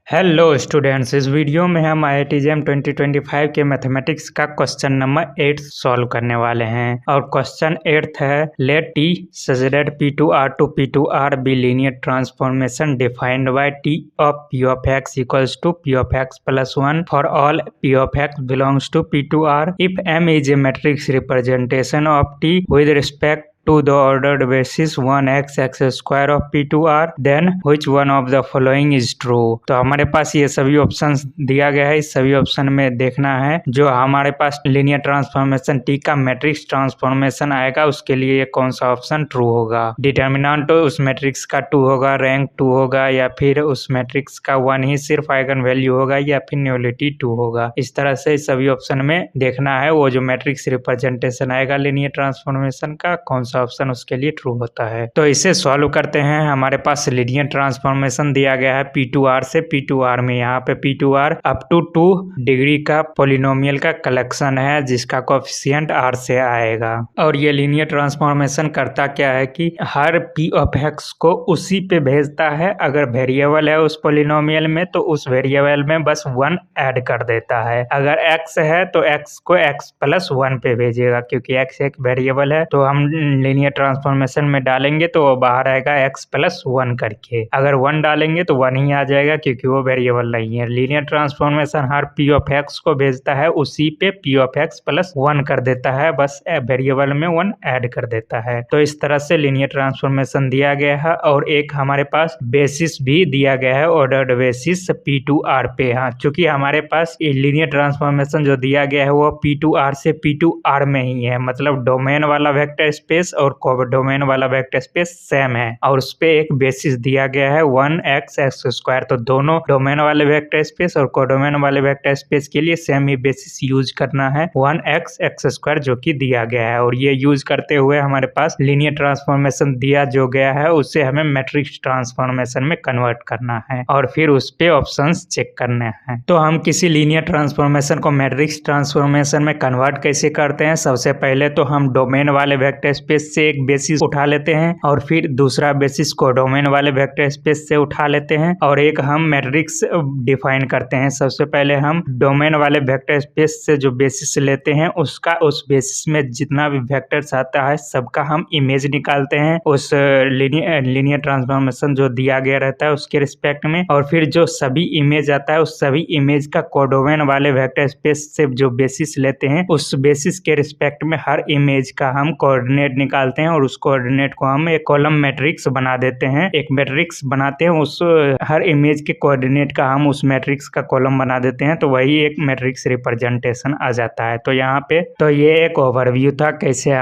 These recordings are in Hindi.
हेलो स्टूडेंट्स, इस वीडियो में हम IIT JAM 2025 के मैथमेटिक्स का क्वेश्चन नंबर 8 सॉल्व करने वाले हैं। और क्वेश्चन 8 है, late T such that P2R to P2R be linear transformation defined by T of P of X equals to P of X plus 1 for all P of X belongs to P2R if M is a matrix representation of T with respect to the ordered basis 1x x square of P2R, then which one of the following is true। तो हमारे पास ये सभी ऑप्शंस दिया गया है। इस सभी ऑप्शन में देखना है जो हमारे पास लीनियर ट्रांसफॉर्मेशन T का मैट्रिक्स ट्रांसफॉर्मेशन आएगा उसके लिए कौन सा ऑप्शन ट्रू होगा। डिटर्मिनेंट उस मैट्रिक्स का 2 होगा, रैंक 2 होगा, या फिर उस मैट्रिक्स का 1 ही सिर्फ आइगन वैल्यू होगा, या फिर न्यूलिटी 2 होगा। इस तरह से सभी ऑप्शन में देखना है वो जो मैट्रिक्स रिप्रेजेंटेशन आएगा लीनियर ट्रांसफॉर्मेशन का कौन सा ऑप्शन उसके लिए ट्रू होता है। तो इसे सॉल्व करते हैं। हमारे पास लीनियर ट्रांसफॉर्मेशन दिया गया है P2R से P2R में। यहाँ पे P2R अप टू 2 डिग्री का पोलिनोमियल का कलेक्शन है जिसका कोएफिशिएंट R से आएगा। और ये लीनियर ट्रांसफॉर्मेशन करता क्या है कि हर P ऑफ X को उसी पे भेजता है। अगर वेरिएबल है उस पोलिनोमियल में तो उस वेरिएबल में बस 1 ऐड कर देता है। अगर X है तो X को X प्लस 1 पे भेजेगा, क्योंकि X एक वेरिएबल है तो हम लीनियर ट्रांसफॉर्मेशन में डालेंगे तो वो बाहर आएगा x प्लस 1 करके। अगर 1 डालेंगे तो 1 ही आ जाएगा क्योंकि वो वेरिएबल नहीं है। Linear transformation her P of X को भेजता है, उसी पे P ऑफ X प्लस 1 कर देता है, बस वेरिएबल में 1 ऐड कर देता है। तो इस तरह से लीनियर ट्रांसफॉर्मेशन दिया गया है। और एक हमारे पास बेसिस भी दिया गया है, ऑर्डर्ड बेसिस P2R पे। हाँ, चूंकि हमारे पास लीनियर ट्रांसफॉर्मेशन जो दिया गया है वो P2R से P2R में ही है, मतलब डोमेन वाला वेक्टर स्पेस और कोडोमेन वाला वेक्टर स्पेस सेम है। और उस पे एक बेसिस दिया गया है 1x x स्क्वायर। तो दोनों डोमेन वाले वेक्टर स्पेस और कोडोमेन वाले वेक्टर स्पेस के लिए सेम ही बेसिस यूज करना है 1x x स्क्वायर जो कि दिया गया है। और ये यूज करते हुए हमारे पास लीनियर ट्रांसफॉर्मेशन दिया जो गया है उससे हमें मैट्रिक्स ट्रांसफॉर्मेशन में कन्वर्ट करना है और फिर उस पे ऑप्शंस चेक करने हैं। तो हम किसी लीनियर ट्रांसफॉर्मेशन को मैट्रिक्स ट्रांसफॉर्मेशन में कन्वर्ट कैसे करते हैं। सबसे पहले तो हम डोमेन वाले वेक्टर स्पेस से एक बेसिस उठा लेते हैं और फिर दूसरा बेसिस को डोमेन वाले वेक्टर स्पेस से उठा लेते हैं और एक हम मैट्रिक्स डिफाइन करते हैं। सबसे पहले हम डोमेन वाले वेक्टर स्पेस से जो बेसिस लेते हैं उसका उस बेसिस में जितना भी वेक्टर्स आता है सबका हम इमेज निकालते हैं उस लीनियर ट्रांसफॉर्मेशन जो दिया गया रहता है उसके रिस्पेक्ट में। और फिर जो सभी इमेज आता है उस सभी इमेज का कोडोमेन वाले वेक्टर स्पेस से जो बेसिस लेते हैं उस बेसिस के रिस्पेक्ट में हर इमेज का हम कोऑर्डिनेट निकालते हैं और उस कोऑर्डिनेट को हम एक कॉलम मैट्रिक्स बना देते हैं। एक मैट्रिक्स बनाते हैं, उस हर इमेज के कोऑर्डिनेट का हम उस मैट्रिक्स का कॉलम बना देते हैं, तो वही एक मैट्रिक्स रिप्रेजेंटेशन आ जाता है। तो यहाँ पे तो ये एक ओवरव्यू था कैसे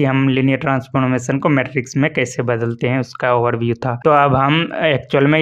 हम लीनियर ट्रांसफॉर्मेशन को मैट्रिक्स में कैसे बदलते हैं उसका ओवरव्यू था। तो अब हम एक्चुअल में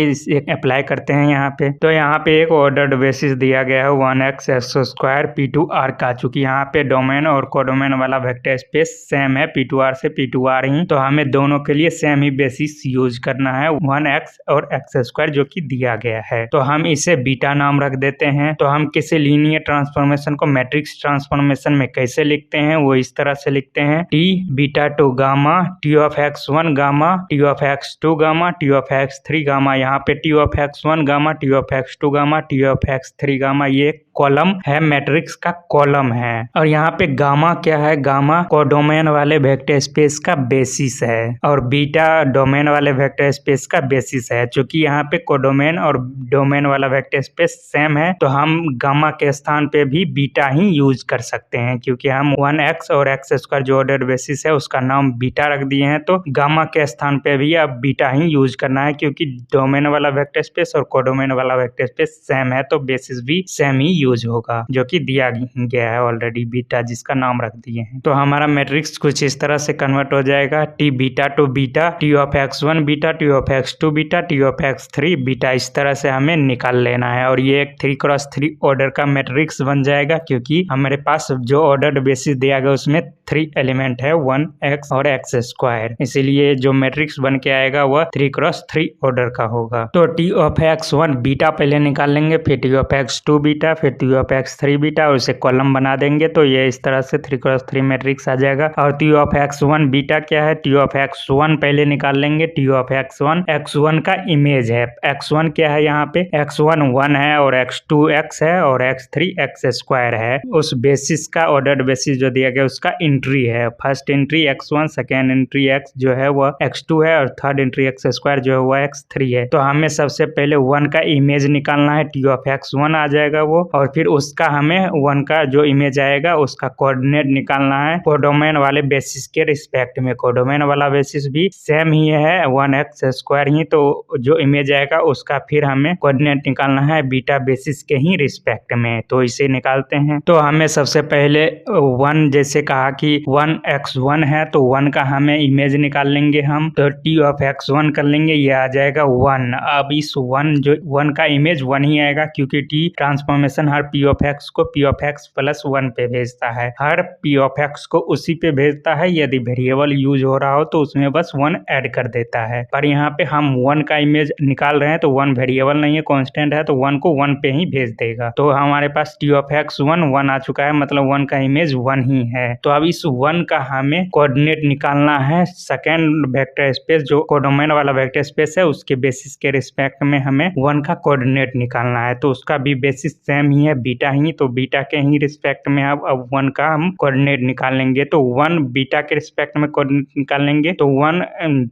अप्लाई करते हैं यहाँ पे। तो यहाँ पे एक ऑर्डर्ड बेसिस दिया गया है 1x x स्क्वायर P2R का। चूंकि यहाँ पे डोमेन और कोडोमेन वाला वेक्टर स्पेस सेम है P2R से P2R ही, तो हमें दोनों के लिए सेम ही बेसिस यूज करना है 1x और x स्क्वायर जो कि दिया गया है। तो हम इसे बीटा नाम रख देते हैं। तो हम किसी लीनियर ट्रांसफॉर्मेशन को मैट्रिक्स ट्रांसफॉर्मेशन में कैसे लिखते हैं वो इस तरह से लिखते हैं T beta two gamma T of x1 gamma T of x2 gamma T of x3 gamma. यहाँ पे T of x1 gamma T of x2 gamma T of x3 gamma ये कॉलम है, मैट्रिक्स का कॉलम है। और यहाँ पे गामा क्या है, गामा कोडोमेन वाले वेक्टर स्पेस का बेसिस है और बीटा डोमेन वाले वेक्टर स्पेस का बेसिस है। चूंकि यहाँ पे कोडोमेन और डोमेन वाला वेक्टर स्पेस सेम है तो हम गामा के स्थान पे भी बीटा ही यूज कर सकते हैं, क्योंकि हम 1x और x स्क्वायर जो ऑर्डर बेसिस है उसका नाम बीटा रख दिए हैं। तो गामा के स्थान पे भी अब बीटा ही यूज करना है, क्योंकि डोमेन वाला वेक्टर स्पेस और कोडोमेन वाला वेक्टर स्पेस सेम है तो बेसिस भी सेम ही यूज होगा जो कि दिया गया है ऑलरेडी बीटा जिसका नाम रख दिए हैं। तो हमारा मैट्रिक्स कुछ इस तरह से कन्वर्ट हो जाएगा T beta to beta T of x1 beta T of x2 beta T of x3 beta. इस तरह से हमें निकाल लेना है और ये एक 3x3 ऑर्डर का मैट्रिक्स बन जाएगा, क्योंकि हमारे पास जो ऑर्डर बेसिस दिया गया उसमें 3 एलिमेंट है 1x और x स्क्वायर, इसीलिए जो मैट्रिक्स बन के आएगा वह 3x3 ऑर्डर का होगा। तो T ऑफ x1 बीटा पहले निकाल लेंगे, फिर T ऑफ x2 बीटा, फिर टी ऑफ एक्स 3 बीटा और उसे कॉलम बना देंगे तो ये इस तरह से 3x3 मैट्रिक्स आ जाएगा। और टी ऑफ x1 बीटा क्या है, टी ऑफ x1 पहले निकाल लेंगे। टी ऑफ x1 का इमेज है। x1 क्या है, यहाँ पे x1 1 है और x2 x है और x3 x स्क्वायर है। उस बेसिस का ऑर्डर्ड बेसिस जो दिया गया उसका एंट्री है। First entry x1, second entry x जो है वह x2 है और थर्ड एंट्री x स्क्वायर जो है वह x3 है। तो हमें सबसे पहले 1 का इमेज निकालना है, टी ऑफ x1 आ जाएगा वो, और फिर उसका हमें 1 का जो इमेज आएगा उसका कोऑर्डिनेट निकालना है कोडोमेन वाले बेसिस के रिस्पेक्ट में। कोडोमेन वाला बेसिस भी सेम ही है 1x स्क्वायर ही, तो जो इमेज आएगा उसका फिर हमें कोऑर्डिनेट निकालना है बीटा बेसिस के ही रिस्पेक्ट में। तो इसे निकालते हैं। तो हमें सबसे पहले 1 जैसे कहा कि 1x1 है तो 1 का हमें इमेज निकाल लेंगे हम, तो टी ऑफ x1 कर लेंगे, ये आ जाएगा 1। अब इस 1 का इमेज 1 ही आएगा क्योंकि T transformation her p of x को p ऑफ x प्लस 1 पे भेजता है, हर p ऑफ x को उसी पे भेजता है। यदि वेरिएबल यूज हो रहा हो तो उसमें बस 1 ऐड कर देता है। पर यहाँ पे हम 1 का इमेज निकाल रहे हैं तो 1 वेरिएबल नहीं है, कांस्टेंट है, तो 1 को 1 पे ही भेज देगा। तो हमारे पास टी ऑफ x1 1 आ चुका है, मतलब 1 का इमेज 1 ही है। तो अब इस 1 का हमें कोऑर्डिनेट निकालना है सेकेंड वेक्टर स्पेस, जो कोडोमेन वाला वेक्टर स्पेस है उसके बेसिस के रिस्पेक्ट में हमें 1 का कोऑर्डिनेट निकालना है। तो उसका भी बेसिस सेम ही है, बीटा ही, तो बीटा के ही रिस्पेक्ट में अब 1 का हम कोऑर्डिनेट निकालेंगे। तो 1 बीटा के रिस्पेक्ट में कोऑर्डिनेट निकालेंगे तो 1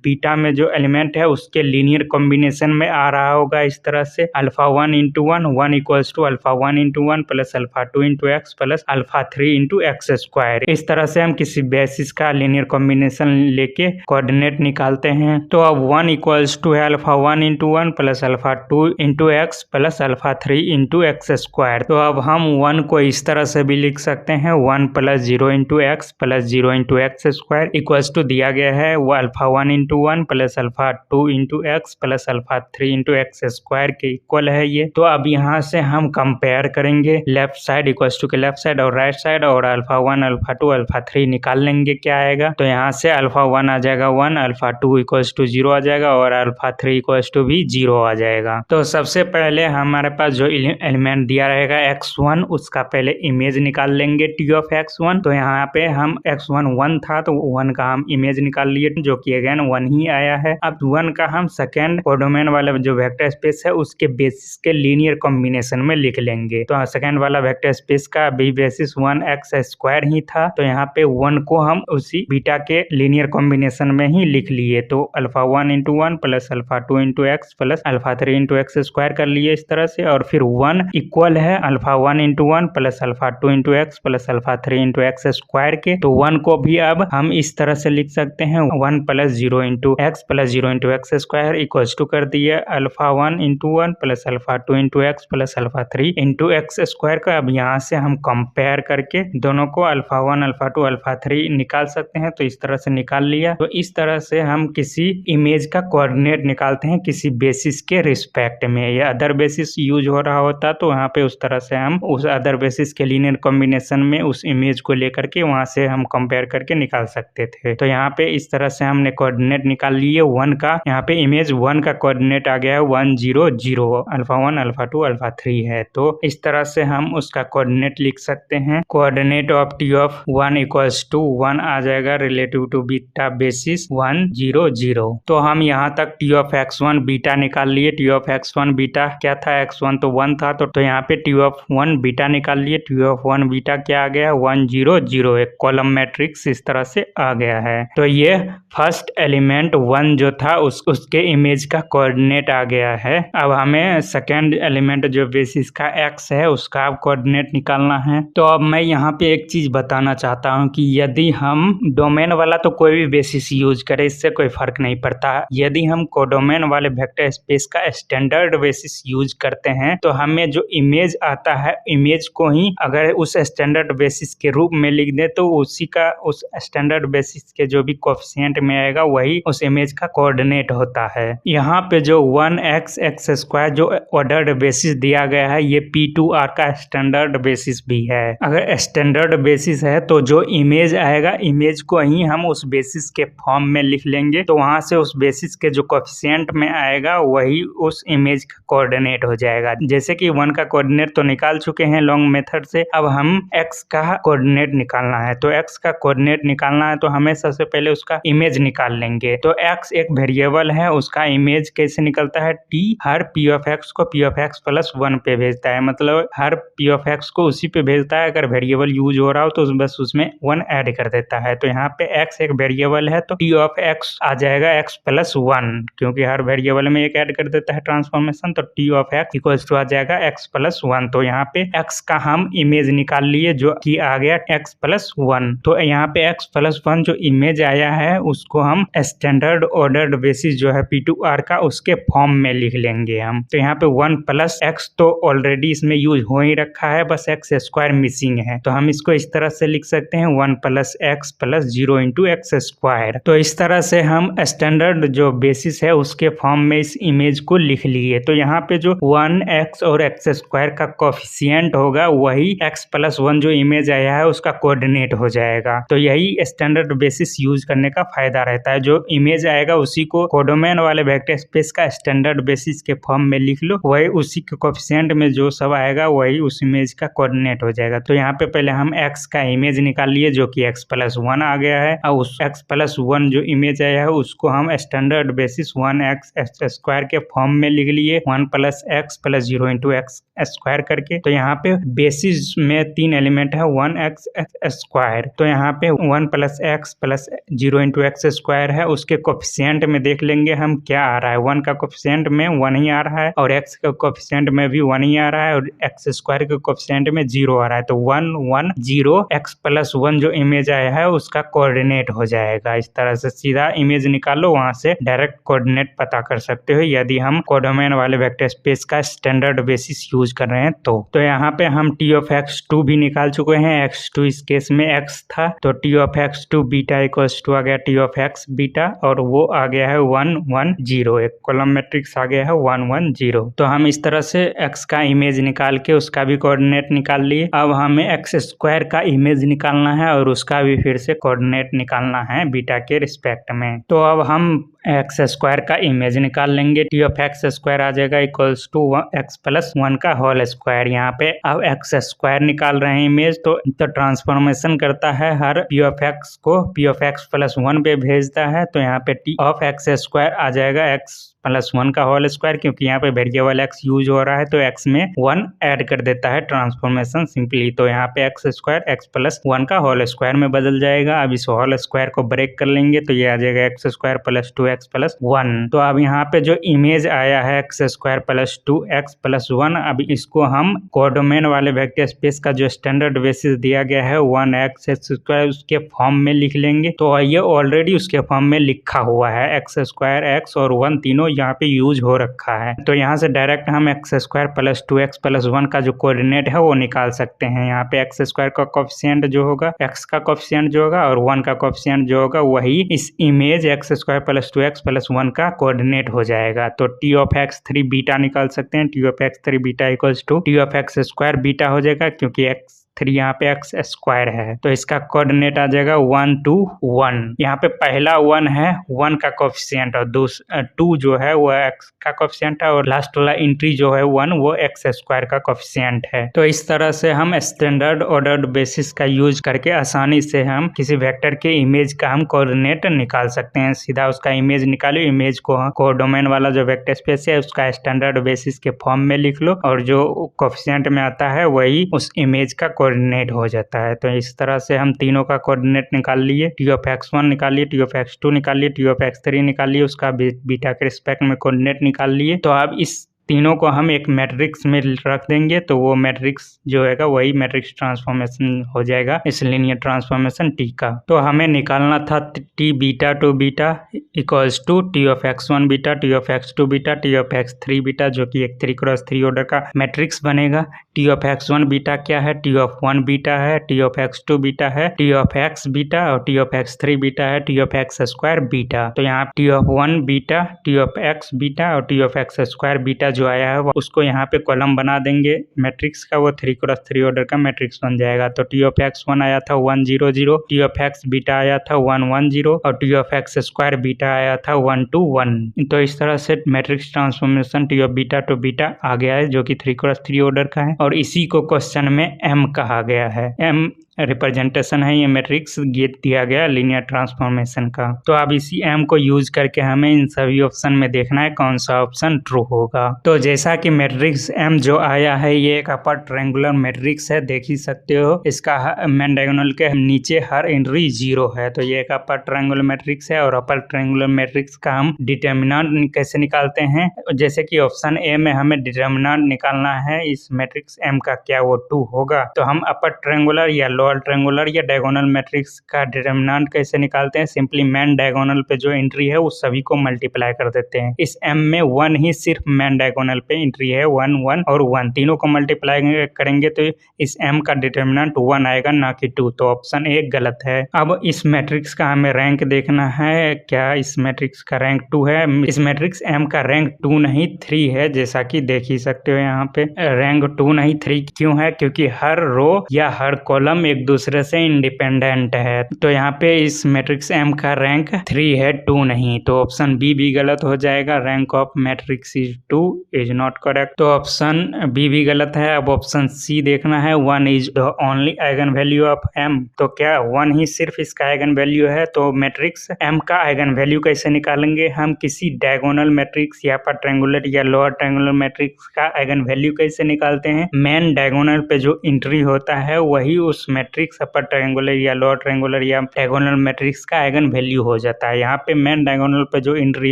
बीटा में जो एलिमेंट है उसके लीनियर कॉम्बिनेशन में आ रहा होगा इस तरह से, alpha 1 into 1 equals to alpha 1 into 1 plus alpha 2 into x plus alpha 3 into x square. इस तरह से हम किसी बेसिस का लीनियर कॉम्बिनेशन लेके कोऑर्डिनेट निकालते हैं। तो अब 1 इक्वल्स टू है alpha 1 into 1 plus alpha 2 into x plus alpha 3 into x square. तो अब हम 1 को इस तरह से भी लिख सकते हैं, 1 plus 0 into x plus 0 into x square equals to दिया गया है वो alpha 1 into 1 plus alpha 2 into x plus alpha 3 into x square के इक्वल है ये। तो अब यहाँ से हम कंपेयर करेंगे, लेफ्ट साइड इक्वल्स टू के लेफ्ट साइड और राइट साइड, और अल्फा 1 अल्फा 2 अल्फा 3 निकाल लेंगे क्या आएगा। तो यहाँ से अल्फा 1 आ जाएगा 1, अल्फा 2 इक्वल्स टू 0 आ जाएगा और अल्फा 3 इक्वल्स टू भी 0 आ जाएगा। तो सबसे पहले हमारे पास जो एलिमेंट दिया रहेगा x1 उसका पहले इमेज निकाल लेंगे टी ऑफ x1। तो यहाँ पे हम x1 1 था तो 1 का हम इमेज निकाल लिए जो कि अगेन 1 ही आया है। अब 1 का हम सेकेंड कोडोमेन वाला जो वेक्टर स्पेस है उसके बेसिस के लीनियर कॉम्बिनेशन में लिख लेंगे। तो सेकेंड वाला वेक्टर स्पेस का भी बेसिस 1x स्क्वायर ही था, तो यहाँ पे 1 को हम उसी बीटा के लीनियर कॉम्बिनेशन में ही लिख लिए। तो alpha 1 into 1 plus alpha 2 into x plus alpha 3 into x square कर लिए इस तरह से, और फिर 1 इक्वल है alpha 1 into 1 plus alpha 2 into x plus alpha 3 into x square के। तो 1 को भी अब हम इस तरह से लिख सकते हैं, 1 plus 0 into x plus 0 into x square equals to कर दिए alpha 1 into 1 plus alpha 2 into x plus alpha 3 into x square का। अब यहाँ से हम कंपेयर करके दोनों को अल्फा 1 अल्फा 2 अल्फा 3 निकाल सकते हैं। तो इस तरह से निकाल लिया। तो इस तरह से हम किसी इमेज का कोऑर्डिनेट निकालते हैं किसी बेसिस के रिस्पेक्ट में। या अदर बेसिस यूज हो रहा होता तो वहाँ पे उस तरह से हम उस अदर बेसिस के लीनियर कॉम्बिनेशन में उस इमेज को लेकर के वहाँ से हम कंपेयर करके निकाल सकते थे। तो यहाँ पे इस तरह से हमने कोऑर्डिनेट निकाल लिए 1 का। यहाँ पे इमेज 1 का कोऑर्डिनेट आ गया है 1 0 0, अल्फा 1 अल्फा 2 अल्फा 3 है। तो इस तरह से हम उसका कोऑर्डिनेट लिख सकते हैं। Coordinate of t of 1 equals to 1 आ जाएगा रिलेटिव टू बीटा बेसिस 1 0 0। तो हम यहाँ तक टी ऑफ x1 बीटा निकाल लिए। टी ऑफ x1 बीटा क्या था, x1 तो 1 था, तो यहाँ पे टी ऑफ 1 बीटा निकाल लिए। टी ऑफ 1 बीटा क्या आ गया 1 0 0, एक कॉलम मैट्रिक्स इस तरह से आ गया है। तो ये फर्स्ट एलिमेंट 1 जो था उसके इमेज का कोऑर्डिनेट आ गया है। अब हमें सेकेंड एलिमेंट जो बेसिस का x है उसका अब कोऑर्डिनेट निकालना है। तो अब मैं यहाँ पे एक चीज बताना चाहता हूँ कि यदि हम डोमेन वाला तो कोई भी बेसिस यूज करें इससे कोई फर्क नहीं पड़ता। यदि हम कोडोमेन वाले वेक्टर स्पेस का स्टैंडर्ड बेसिस यूज करते हैं तो हमें जो इमेज आता है इमेज को ही अगर उस स्टैंडर्ड बेसिस के रूप में लिख दे तो उसी का उस स्टैंडर्ड बेसिस के जो भी कोएफिशिएंट में आएगा वही उस इमेज का कोऑर्डिनेट होता है। यहाँ पे जो 1x x स्क्वायर जो ऑर्डर्ड बेसिस दिया गया है ये P2R का स्टैंडर्ड बेसिस भी है। अगर स्टैंडर्ड बेसिस है तो जो इमेज आएगा इमेज को ही हम उस बेसिस के फॉर्म में लिख लेंगे। तो वहां से उस बेसिस के जो कोएफिशिएंट में आएगा वही उस इमेज का कोऑर्डिनेट हो जाएगा। जैसे कि 1 का कोऑर्डिनेट कोऑर्डिनेट तो निकाल चुके हैं लॉन्ग मेथड से। अब हम x का कोऑर्डिनेट निकालना है। तो x का कोऑर्डिनेट निकालना है तो हमें सबसे पहले उसका इमेज निकाल लेंगे। तो x एक वेरिएबल है, उसका इमेज कैसे निकलता है, t her p of x को p ऑफ x प्लस 1 पे भेजता है, मतलब हर p ऑफ x को उसी पे भेजता है। अगर वेरिएबल यूज हो रहा हो तो बस उसमें 1 ऐड कर देता है। तो यहाँ पे x एक वेरिएबल है तो t ऑफ x आ जाएगा x प्लस 1, क्योंकि हर वेरिएबल में एक ऐड कर देता है ट्रांसफॉर्मेशन। तो t of x equals to आ जाएगा x प्लस 1। तो यहाँ पे x का हम इमेज निकाल लिए जो कि आ गया x प्लस 1। तो यहाँ पे x प्लस 1 जो इमेज आया है उसको हम स्टैंडर्ड ऑर्डर्ड बेसिस जो है P2R का उसके फॉर्म में लिख लेंगे हम। तो यहाँ पे 1 प्लस x तो ऑलरेडी इसमें यूज हो ही रखा है, बस x स्क्वायर मिसिंग है। तो हम इसको इस तरह से लिख सकते हैं 1 plus x plus 0 into x square. तो इस तरह से हम स्टैंडर्ड जो बेसिस है उसके फॉर्म में इस इमेज को लिख लिए। तो यहाँ पे जो 1x और एक्स स्क्वायर का कोफिशिएंट होगा वही x प्लस 1 जो इमेज आया है उसका कोऑर्डिनेट हो जाएगा। तो यही स्टैंडर्ड बेसिस यूज करने का फायदा रहता है। जो इमेज आएगा उसी को कोडोमेन वाले वेक्टर स्पेस का स्टैंडर्ड बेसिस के फॉर्म में लिख लो, वही उसी के कोफिशिएंट में जो सब आएगा वही उस इमेज का कोऑर्डिनेट हो जाएगा। तो यहाँ पे पहले हम x का इमेज निकाल लिए जो कि x प्लस 1 आ गया है, और उस x प्लस 1 जो इमेज आया है उसको हम standard basis 1x x square के फॉर्म में लिख लिए 1 plus x plus 0 into x square करके। तो यहाँ पे बेसिस में 3 एलिमेंट है 1x एक्स स्क्वायर। तो यहाँ पे 1 plus x plus 0 into x square है, उसके कोफिशिएंट में देख लेंगे हम क्या आ रहा है। 1 का कोफिशिएंट में 1 ही आ रहा है और x का कोफिशिएंट में भी 1 ही आ रहा है और एक्स स्क्वायर के कोफिशिएंट में 0 आ रहा है। तो 1 1 0 x प्लस 1 जो इमेज आया है उसका कोऑर्डिनेट हो जाएगा। इस तरह से सीधा इमेज निकालो, वहां से डायरेक्ट कोऑर्डिनेट पता कर सकते हो यदि हम कोडोमेन वाले वेक्टर स्पेस का स्टैंडर्ड बेसिस यूज कर रहे हैं। तो यहाँ पे हम t ऑफ x2 भी निकाल चुके हैं। x2 इस केस में x था तो t of x2 beta equals to आ गया t ऑफ x बीटा, और वो आ गया है 1 1 0, एक कॉलम मैट्रिक्स आ गया है 1 1 0। तो हम इस तरह से x का इमेज निकाल के उसका भी कोऑर्डिनेट निकाल लिए। अब हमें एक्स स्क्वायर का इमेज निकालना है और उसका भी फिर से कोऑर्डिनेट निकालना है बीटा के रिस्पेक्ट में। तो अब हम एक्स स्क्वायर का इमेज निकाल लेंगे। टी ऑफ एक्स स्क्वायर आ जाएगा इक्वल्स टू एक्स प्लस 1 का होल स्क्वायर। यहाँ पे अब एक्स स्क्वायर निकाल रहे हैं इमेज, तो ट्रांसफॉर्मेशन करता है हर पी ऑफ एक्स को पी ऑफ एक्स प्लस 1 पे भेजता है। तो यहाँ पे टी ऑफ एक्स स्क्वायर आ जाएगा एक्स प्लस 1 का होल स्क्वायर, क्योंकि यहाँ पे वेरिएबल x यूज हो रहा है तो x में 1 ऐड कर देता है ट्रांसफॉर्मेशन सिंपली। तो यहाँ पे एक्स स्क्वायर एक्स प्लस 1 का होल स्क्वायर में बदल जाएगा। अब इस होल स्क्वायर को ब्रेक कर लेंगे तो ये आ जाएगा x square plus 2x plus 1। तो अब यहाँ पे जो इमेज आया है x square plus 2x plus 1, अब इसको हम कोडोमेन वाले वेक्टर स्पेस का जो स्टैंडर्ड बेसिस दिया गया है 1x स्क्वायर उसके फॉर्म में लिख लेंगे। तो ये ऑलरेडी उसके फॉर्म में लिखा हुआ है, एक्स स्क्वायर x और 1 तीनों यहाँ पे यूज हो रखा है। तो यहाँ से डायरेक्ट हम x square plus 2x plus 1 का जो कोऑर्डिनेट है वो निकाल सकते हैं। यहाँ पे एक्स स्क्वायर का कोफिशिएंट जो होगा, x का कोफिशिएंट जो होगा और 1 का कोफिशिएंट जो होगा वही इस image x square plus 2x plus 1 का कोऑर्डिनेट हो जाएगा। तो टी ऑफ एक्स 3 बीटा निकाल सकते हैं। T of x 3 beta equals to t of x square beta हो जाएगा, क्योंकि एक्स 3 यहाँ पे एक्स स्क्वायर है तो इसका कोऑर्डिनेट आ जाएगा 1 2 1। यहाँ पे पहला 1 है 1 का कोफिशिएंट और 2 जो है वो x का कोफिशिएंट है और लास्ट वाला एंट्री जो है 1 वो एक्स स्क्वायर का कोफिशिएंट है। तो इस तरह से हम स्टैंडर्ड ऑर्डर्ड बेसिस का यूज करके आसानी से हम किसी वेक्टर के इमेज का हम कोऑर्डिनेट निकाल सकते हैं। सीधा उसका इमेज निकालो, इमेज को कोडोमेन वाला जो वेक्टर स्पेस है उसका स्टैंडर्ड बेसिस के फॉर्म में लिख लो और जो कोफिशिएंट में आता है वही उस इमेज का कोऑर्डिनेट हो जाता है। तो इस तरह से हम तीनों का कोऑर्डिनेट निकाल लिए। टी ऑफ x1 निकाल लिए, टी ऑफ x2 निकाल लिए, टी ऑफ x3 निकाल लिए, उसका बीटा के रिस्पेक्ट में कोऑर्डिनेट निकाल लिए। तो अब इस तीनों को हम एक मैट्रिक्स में रख देंगे तो वो मैट्रिक्स जो है वही मैट्रिक्स ट्रांसफॉर्मेशन हो जाएगा इस लीनियर ट्रांसफॉर्मेशन टी का। तो हमें निकालना था t beta to beta equals to t of x1 beta, T of x2 beta, T of x3 beta, जो कि एक 3x3 ऑर्डर का मैट्रिक्स बनेगा। टी ऑफ x1 बीटा क्या है, टी ऑफ 1 बीटा है, टी ऑफ x2 बीटा है, टी ऑफ x बीटा और टी ऑफ x3 बीटा है, T of x square beta. तो यहाँ T of 1 beta, T of x beta और T of x square beta जो आया है वो उसको यहाँ पे कॉलम बना देंगे मैट्रिक्स का, वो 3x3 ऑर्डर का मैट्रिक्स बन जाएगा। तो टी ऑफ एक्स 1 आया था 1 0 0, टी ऑफ एक्स बीटा आया था 1 1 0 और T of x square beta आया था 1 2 1। तो इस तरह से matrix transformation T of beta to beta आ गया है जो कि 3x3 ऑर्डर का है, और इसी को क्वेश्चन में एम कहा गया है। एम रिप्रेजेंटेशन है ये मैट्रिक्स दिया गया लीनियर ट्रांसफॉर्मेशन का। तो अब इसी एम को यूज करके हमें इन सभी ऑप्शन में देखना है कौन सा ऑप्शन ट्रू होगा। तो जैसा कि मैट्रिक्स एम जो आया है ये एक अपर ट्रायंगुलर मैट्रिक्स है, देख ही सकते हो। इसका मेन डायगोनल के नीचे हर एंट्री 0 है, तो ये एक अपर ट्रायंगुलर मैट्रिक्स है। और अपर ट्रायंगुलर मैट्रिक्स का हम डिटर्मिनेंट कैसे निकालते हैं, जैसे कि ऑप्शन ए में हमें डिटर्मिनेंट निकालना है इस मैट्रिक्स एम का, क्या वो 2 होगा। तो हम अपर ट्रायंगुलर या लोअर ट्रायंगुलर या डायगोनल मैट्रिक्स का डिटर्मिनेंट कैसे निकालते हैं, सिंपली मेन डायगोनल पे जो एंट्री है उस सभी को मल्टीप्लाई कर देते हैं। इस एम में 1 ही सिर्फ मेन डायगोनल पे एंट्री है, 1 1 और 1 तीनों को मल्टीप्लाई करेंगे तो इस एम का डिटर्मिनेंट 1 आएगा ना कि 2। तो ऑप्शन ए गलत है। अब इस मैट्रिक्स का हमें रैंक देखना है, क्या इस मैट्रिक्स का रैंक 2 है। इस मैट्रिक्स एम का रैंक 2 नहीं 3 है, जैसा कि देख ही सकते हो यहाँ पे रैंक 2 नहीं 3 क्यों है, क्योंकि हर रो या हर कॉलम एक दूसरे से इंडिपेंडेंट है। तो यहाँ पे इस मैट्रिक्स एम का रैंक 3 है, 2 नहीं। तो ऑप्शन बी भी गलत हो जाएगा, rank of matrix is 2 is not correct. तो ऑप्शन बी भी गलत है। अब ऑप्शन सी देखना है, 1 is the only eigen value of M. तो क्या 1 ही सिर्फ इसका आइगन वैल्यू है, तो मैट्रिक्स एम का आइगन वैल्यू कैसे निकालेंगे हम, किसी डायगोनल मैट्रिक्स या अपर ट्रायंगुलर या लोअर ट्रायंगुलर मैट्रिक्स का आइगन वैल्यू कैसे निकालते हैं। मेन डायगोनल पे जो एंट्री होता है वही उस मैट्रिक्स अपर ट्रायंगुलर या लोअर ट्रायंगुलर या डायगोनल मैट्रिक्स का आइगन वैल्यू हो जाता है। यहाँ पे मेन डायगोनल पे जो एंट्री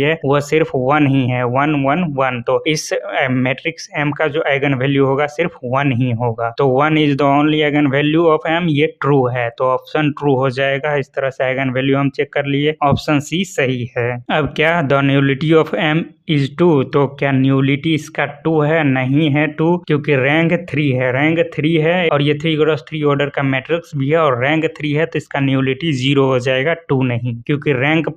है वो सिर्फ 1 ही है, 1 1 1। तो इस मैट्रिक्स एम का जो आइगन वैल्यू होगा सिर्फ 1 ही होगा। तो 1 is the only eigen value of M, ये ट्रू है। तो ऑप्शन ट्रू हो जाएगा। इस तरह से आइगन वैल्यू हम चेक कर लिए, ऑप्शन सी सही है। अब क्या the nullity of M is 2, तो क्या न्यूलिटी इसका 2 है, नहीं है 2, क्योंकि रैंक 3 है, रैंक 3 है और ये 3x3 ऑर्डर का मैट्रिक्स भी है और रैंक 3 है, तो इसका न्यूलिटी 0 हो जाएगा, 2 नहीं, क्योंकि रैंक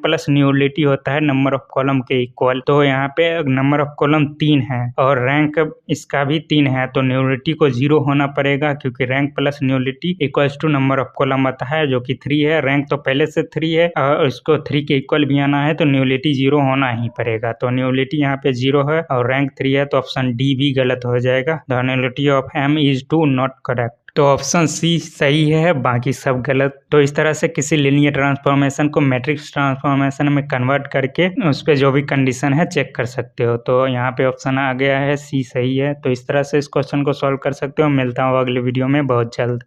प्लस न्यूलिटी होता है नंबर ऑफ कॉलम के इक्वल। तो यहाँ पे नंबर ऑफ कॉलम 3 है और रैंक इसका भी 3 है, तो न्यूलिटी को 0 होना पड़ेगा, क्योंकि rank plus nullity equals to number of column आता है जो कि 3 है। रैंक तो पहले से 3 है और इसको 3 के इक्वल भी आना है, तो न्यूलिटी 0 होना ही पड़ेगा। तो न्यूलिटी यहाँ पे 0 है और रैंक 3 है, तो ऑप्शन डी भी गलत हो जाएगा। The nullity of M is 2 not correct. तो ऑप्शन सी सही है, बाकी सब गलत। तो इस तरह से किसी लीनियर ट्रांसफॉर्मेशन को मैट्रिक्स ट्रांसफॉर्मेशन में कन्वर्ट करके उस पर जो भी कंडीशन है चेक कर सकते हो। तो यहाँ पे ऑप्शन आ गया है सी सही है। तो इस तरह से इस क्वेश्चन को सॉल्व कर सकते हो। मिलता हूँ अगले वीडियो में बहुत जल्द।